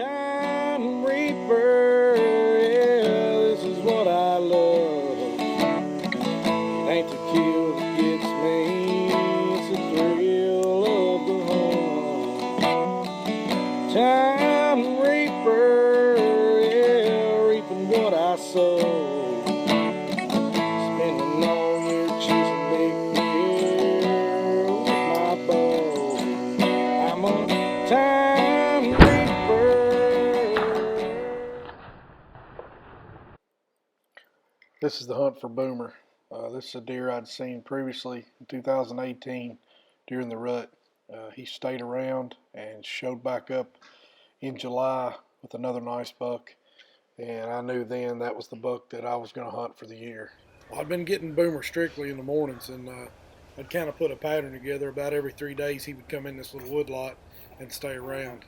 Time Reaper, yeah, this is what I love. It ain't the kill that gets me, it's the thrill of the hunt. Time Reaper, yeah, reaping what I sow. Spending all year chasing big deer with my bow. I'm a time reaper. This is the hunt for Boomer. This is a deer I'd seen previously in 2018 during the rut. He stayed around and showed back up in July with another nice buck, and I knew then that was the buck that I was going to hunt for the year. I'd been getting Boomer strictly in the mornings, and I'd kind of put a pattern together. About every 3 days he would come in this little wood lot and stay around.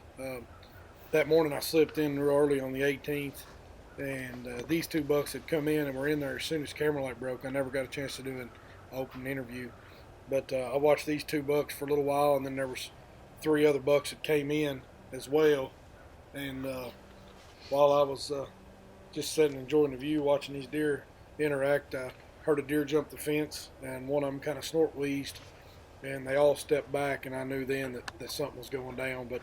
That morning I slipped in real early on the 18th, and these two bucks had come in and were in there as soon as camera light broke. I never got a chance to do an open interview, but I watched these two bucks for a little while, and then there was 3 other bucks that came in as well. And while I was just sitting enjoying the view, watching these deer interact, I heard a deer jump the fence, and one of them kind of snort wheezed, and they all stepped back, and I knew then that something was going down. But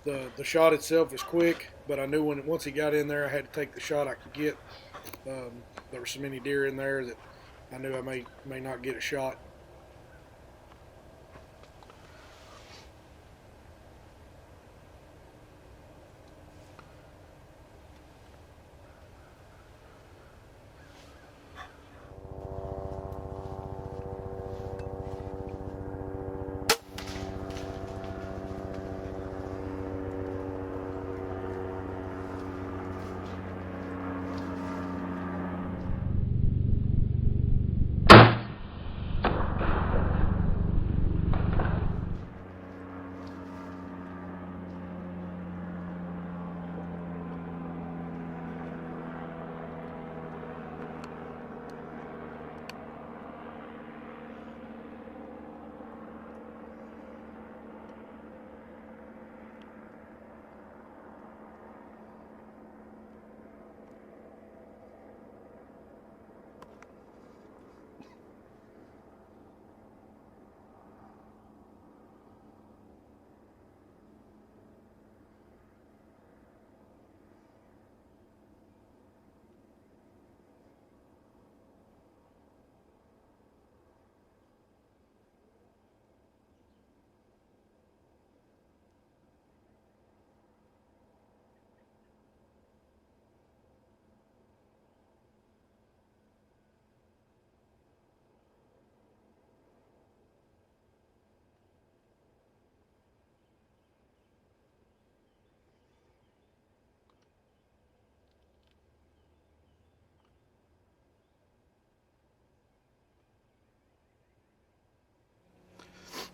the shot itself was quick, but I knew once he got in there, I had to take the shot I could get. There were so many deer in there that I knew I may not get a shot.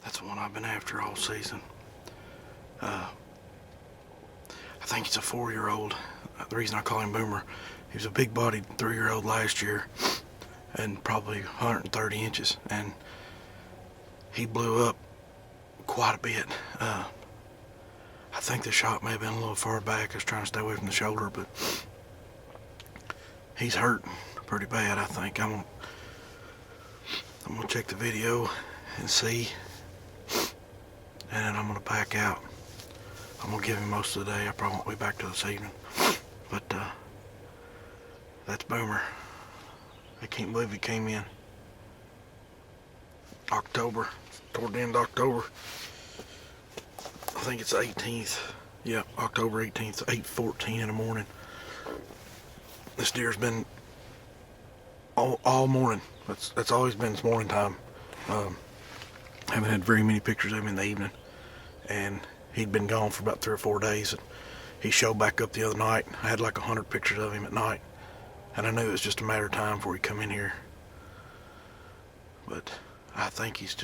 That's the one I've been after all season. I think he's a 4-year-old. The reason I call him Boomer, he was a big-bodied 3-year-old last year and probably 130 inches, and he blew up quite a bit. I think the shot may have been a little far back. I was trying to stay away from the shoulder, but he's hurt pretty bad, I think. I'm gonna check the video and see, and then I'm gonna back out. I'm gonna give him most of the day. I probably won't be back till this evening. But that's Boomer. I can't believe he came in October, toward the end of October. I think it's 18th. Yeah, October 18th, 8:14 in the morning. This deer's been all morning. That's always been his morning time. Haven't had very many pictures of him in the evening, and he'd been gone for about 3 or 4 days, and he showed back up the other night. I had like 100 pictures of him at night, and I knew it was just a matter of time before he'd come in here. But I think he's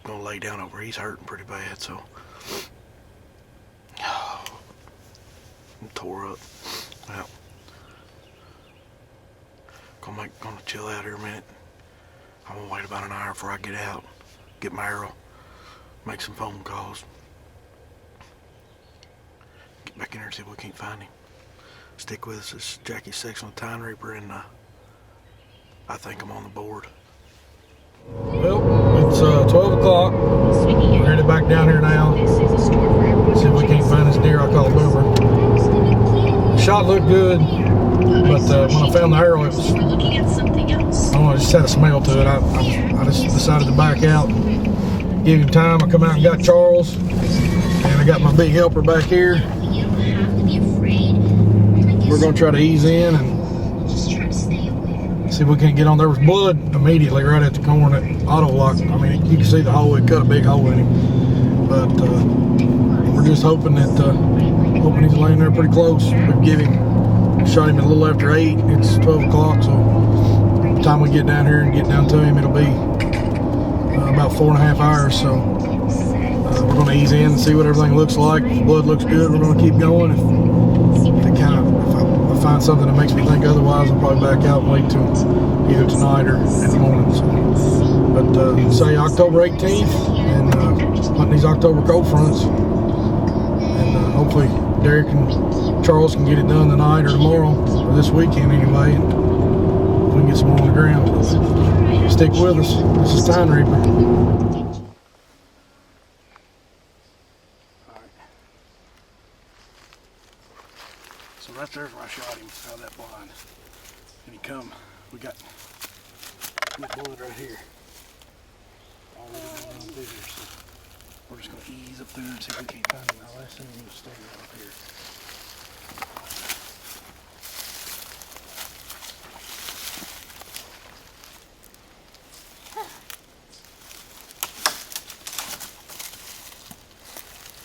gonna lay down over. He's hurting pretty bad, so I'm tore up. Well, gonna chill out here a minute. I'm gonna wait about an hour before I get out, get my arrow, make some phone calls. and see if we can't find him. Stick with us. It's Jackie's section with Tine Reaper, and I think I'm on the board. Well, it's 12 o'clock. We're headed back down here now. See if we can't find this deer I call Boomer. The shot looked good, but when I found the arrow, it was, I don't know, it just had a smell to it. I just decided to back out, give him time. I come out and got Charles, and I got my big helper back here. We're going to try to ease in and see if we can't get on. There was blood immediately right at the corner, that auto lock. I mean, you can see the hole. It cut a big hole in him. But we're just hoping that hoping he's laying there pretty close. We shot him a little after 8. It's 12 o'clock, so by the time we get down here and get down to him, it'll be about 4.5 hours. So we're going to ease in and see what everything looks like. If the blood looks good, we're going to keep going. If I find something that makes me think otherwise, I'll probably back out and wait till either tonight or in the morning. So, but say October 18th, and hunting these October cold fronts, and hopefully Derek and Charles can get it done tonight or tomorrow or this weekend anyway, and we can get some more on the ground. Stick with us. This is Tine Reaper. So right there's where I shot him out of that blind. And he come, we got bullet right here. All the way down through here. So we're just gonna ease up through and see if we can't find him. Now last thing he was standing right up here.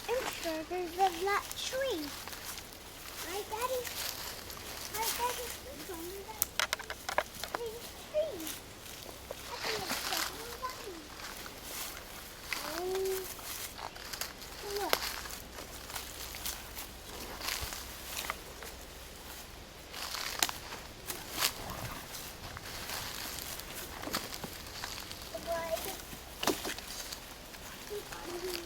I'm sure there's a black tree. Right, Daddy? Right, Daddy? Who's under that big tree? I think it's something funny. Oh, look. The blood. Keep on doing blood.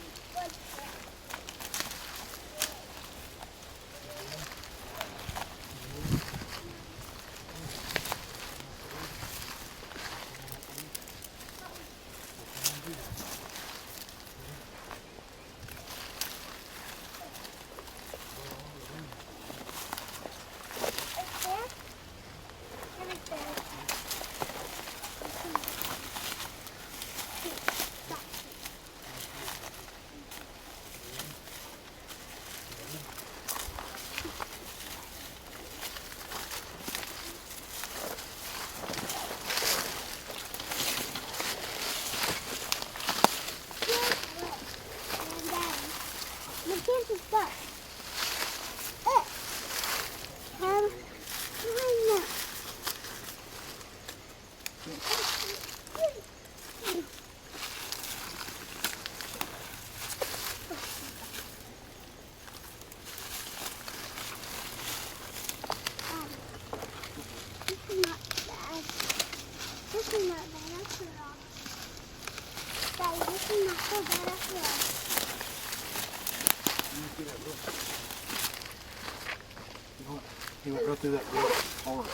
This is not bad after all. Daddy, this is not so bad after all. He went right through that blood hard.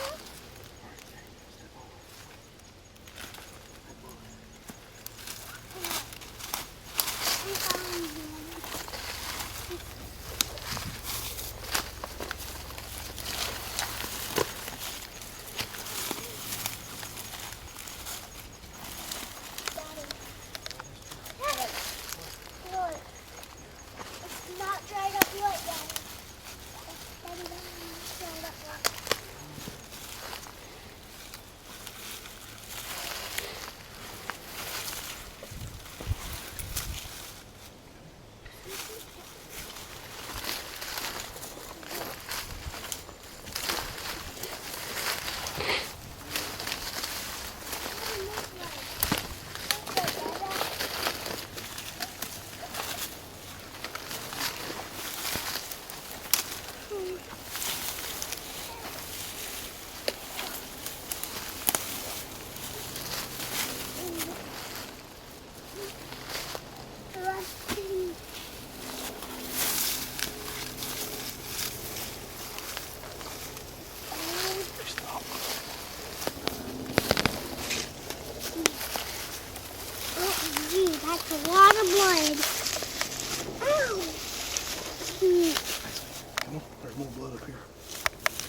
there's more blood up here.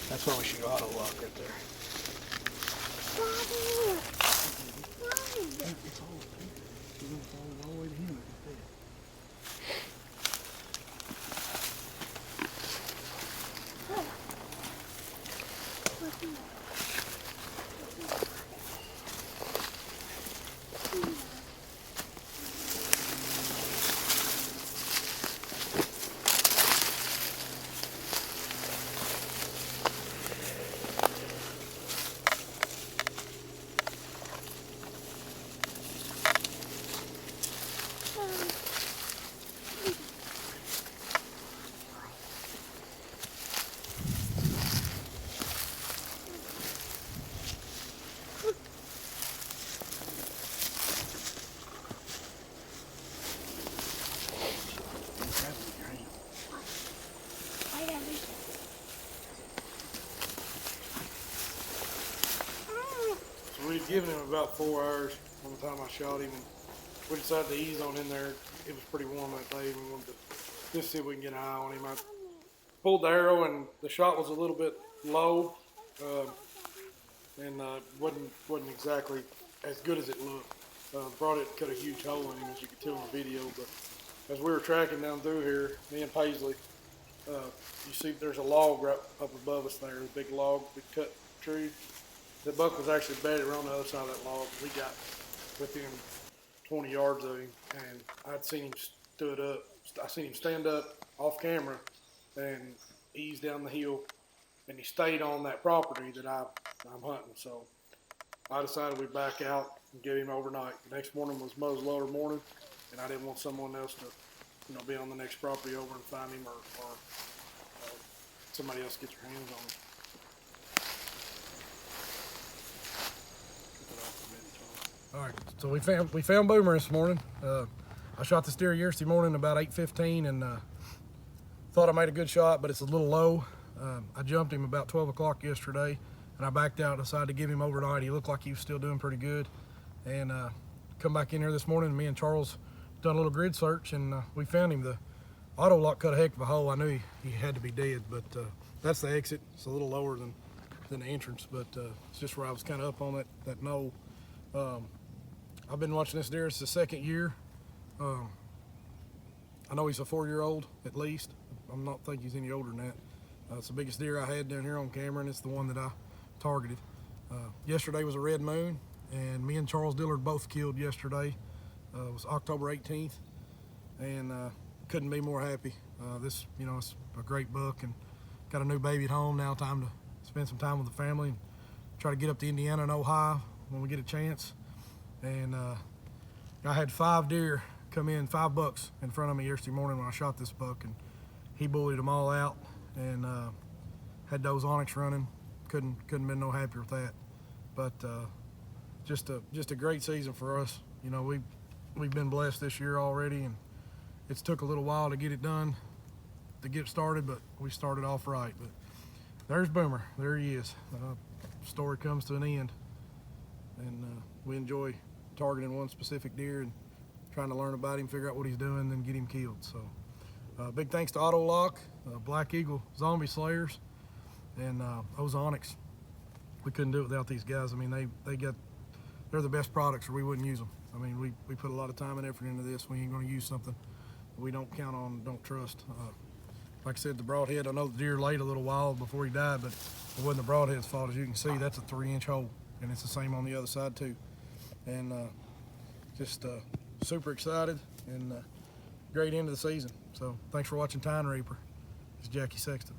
That's why we shoot auto lock right there. Daddy. It's all up here. You're gonna follow it all the way to him if it's dead. So we'd given him about 4 hours from the time I shot him, and we decided to ease on in there. It was pretty warm that day, and we wanted to just see if we can get an eye on him. I pulled the arrow, and the shot was a little bit low, and wasn't exactly as good as it looked. Brought it, cut a huge hole in him, as you could tell in the video. But as we were tracking down through here, me and Paisley, you see there's a log right up above us there, a big log, big cut tree. The buck was actually bedded on the other side of that log. We got within 20 yards of him, and I'd seen him stood up. I seen him stand up off camera and ease down the hill, and he stayed on that property that I'm hunting. So I decided we'd back out and give him overnight. The next morning was Mo's loader morning, and I didn't want someone else to, be on the next property over and find him, or somebody else get their hands on him. All right, so we found Boomer this morning. I shot this deer yesterday morning about 8:15, and thought I made a good shot, but it's a little low. I jumped him about 12 o'clock yesterday, and I backed out and decided to give him overnight. He looked like he was still doing pretty good, and come back in here this morning, and me and Charles done a little grid search, and we found him. The auto lock cut a heck of a hole. I knew he had to be dead, but that's the exit. It's a little lower than the entrance, but it's just where I was kind of up on that knoll. I've been watching this deer. It's the second year. I know he's a 4-year-old at least. I'm not thinking he's any older than that. It's the biggest deer I had down here on camera, and it's the one that I targeted. Yesterday was a red moon, and me and Charles Dillard both killed yesterday. It was October 18th, and couldn't be more happy. This, it's a great buck, and got a new baby at home now. Time to spend some time with the family and try to get up to Indiana and Ohio when we get a chance. And I had 5 deer come in, 5 bucks in front of me yesterday morning when I shot this buck, and he bullied them all out, and had those onyx running. Couldn't been no happier with that. But just a great season for us. We've been blessed this year already, and it's took a little while to get it done, to get started, but we started off right. But there's Boomer. There he is. Story comes to an end, and we enjoy targeting one specific deer and trying to learn about him, figure out what he's doing, and then get him killed. So big thanks to Auto Lock, Black Eagle Zombie Slayers, and Ozonics. We couldn't do it without these guys. I mean, they're the best products, or we wouldn't use them. I mean, we put a lot of time and effort into this. We ain't going to use something we don't count on, don't trust. Like I said, the broadhead, I know the deer laid a little while before he died, but it wasn't the broadhead's fault. As you can see, that's a 3-inch hole, and it's the same on the other side too. And just super excited, and great end of the season. So thanks for watching Tine Reaper. It's Jackie Sexton.